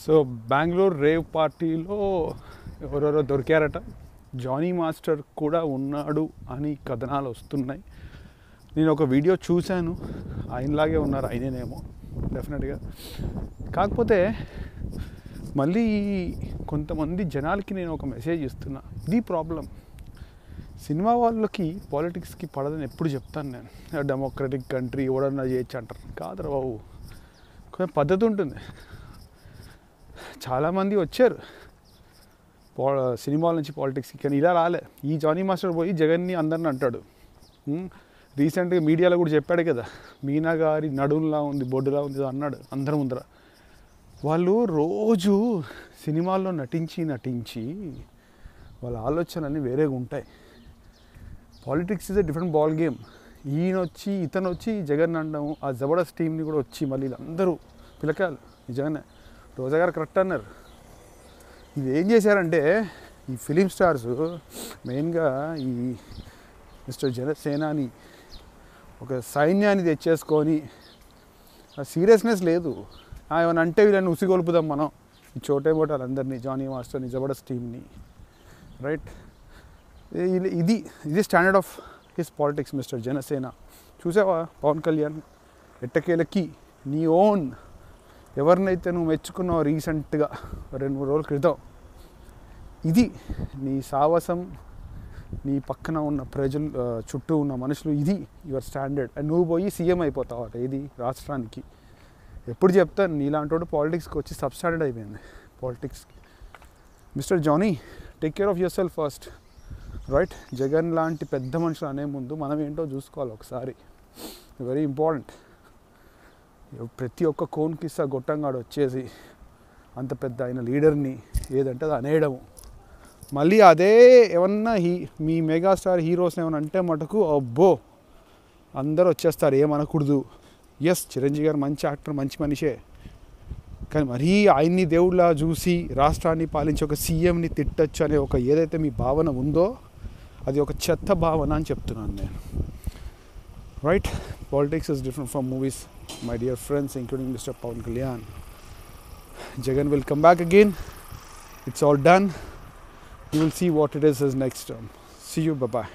So Bengaluru rave పార్టీలో ఎవరెవరో దొరికారట, Johnny master కూడా ఉన్నాడు అని కథనాలు వస్తున్నాయి. నేను ఒక వీడియో చూశాను, ఆయనలాగే ఉన్నారు, ఆయనేనేమో డెఫినెట్గా. కాకపోతే మళ్ళీ కొంతమంది జనాలకి నేను ఒక మెసేజ్ ఇస్తున్నా, ఇది ప్రాబ్లం. సినిమా వాళ్ళకి పాలిటిక్స్కి పడదని ఎప్పుడు చెప్తాను నేను. డెమోక్రటిక్ కంట్రీ ఎవడన్నా చేయొచ్చు అంటారు. కాదురా బాబు, కొంచెం పద్ధతి ఉంటుంది. చాలామంది వచ్చారు సినిమాల నుంచి పాలిటిక్స్కి, కానీ ఇలా రాలే. ఈ జానీ మాస్టర్ పోయి జగన్ని అందరిని అంటాడు. రీసెంట్గా మీడియాలో కూడా చెప్పాడు కదా, మీనా గారి నడుంలా ఉంది, బొడ్డులా ఉంది అన్నాడు అందరి ముందర. వాళ్ళు రోజు సినిమాల్లో నటించి వాళ్ళ ఆలోచనలన్నీ వేరేగా ఉంటాయి. Politics is a different ball game. ఇతను వచ్చి జగన్ అనడం, ఆ జబర్దస్త్ టీంని కూడా వచ్చి మళ్ళీ అందరూ పిలకాలు. నిజంగానే రోజా గారు కరెక్ట్ అన్నారు. ఇది ఏం చేశారంటే ఈ ఫిలిం స్టార్స్ మెయిన్గా ఈ మిస్టర్ జనసేనాని ఒక సైన్యాన్ని తెచ్చేసుకొని, ఆ సీరియస్నెస్ లేదు. ఏమైనా అంటే వీళ్ళని ఉసిగొలుపుదాం మనం, ఈ చోటే వాళ్ళందరినీ, జానీ మాస్టర్ని, జబర్దస్త్ టీమ్ని, రైట్? ఇది standard of his politics mister Janasena. చూసావా పవన్ కళ్యాణ్ ఎట్టకేలకి నీ ఓన్ ఎవరినైతే నువ్వు మెచ్చుకున్నావు రీసెంట్గా 2-3 రోజుల క్రితం, ఇది నీ సాహసం, నీ పక్కన ఉన్న ప్రజలు, చుట్టూ ఉన్న మనుషులు, ఇది యువర్ స్టాండర్డ్. అండ్ నువ్వు పోయి సీఎం అయిపోతావు అట ఇది రాష్ట్రానికి. ఎప్పుడు చెప్తాను, నీలాంటి వాడు పాలిటిక్స్కి వచ్చి సబ్స్టాండర్డ్ అయిపోయింది పాలిటిక్స్కి. Mister Johnny, take care of yourself first, right? Jagan లాంటి పెద్ద మనుషులు అనే ముందు మనం ఏంటో చూసుకోవాలి ఒకసారి. Very important. ప్రతి ఒక్క కోన్కిస్సా గొట్టంగాడు వచ్చేసి అంత పెద్ద ఆయన లీడర్ని ఏదంటే అది అనేయడము. మళ్ళీ అదే ఏమన్నా మీ మెగాస్టార్ హీరోస్ని ఏమన్నా అంటే మటుకు అబ్బో అందరూ వచ్చేస్తారు, ఏమనకూడదు. ఎస్, చిరంజీవి గారు మంచి యాక్టర్, మంచి మనిషే, కానీ మరీ ఆయన్ని దేవుళ్ళ చూసి రాష్ట్రాన్ని పాలించి ఒక సీఎంని తిట్టచ్చు అనే ఒక ఏదైతే మీ భావన ఉందో అది ఒక చెత్త భావన అని చెప్తున్నాను నేను, right? Politics is different from movies, my dear friends, including Mr. Pawan Kalyan. Jagan will come back again. It's all done. You will see what it is his next term. See you. Bye-bye.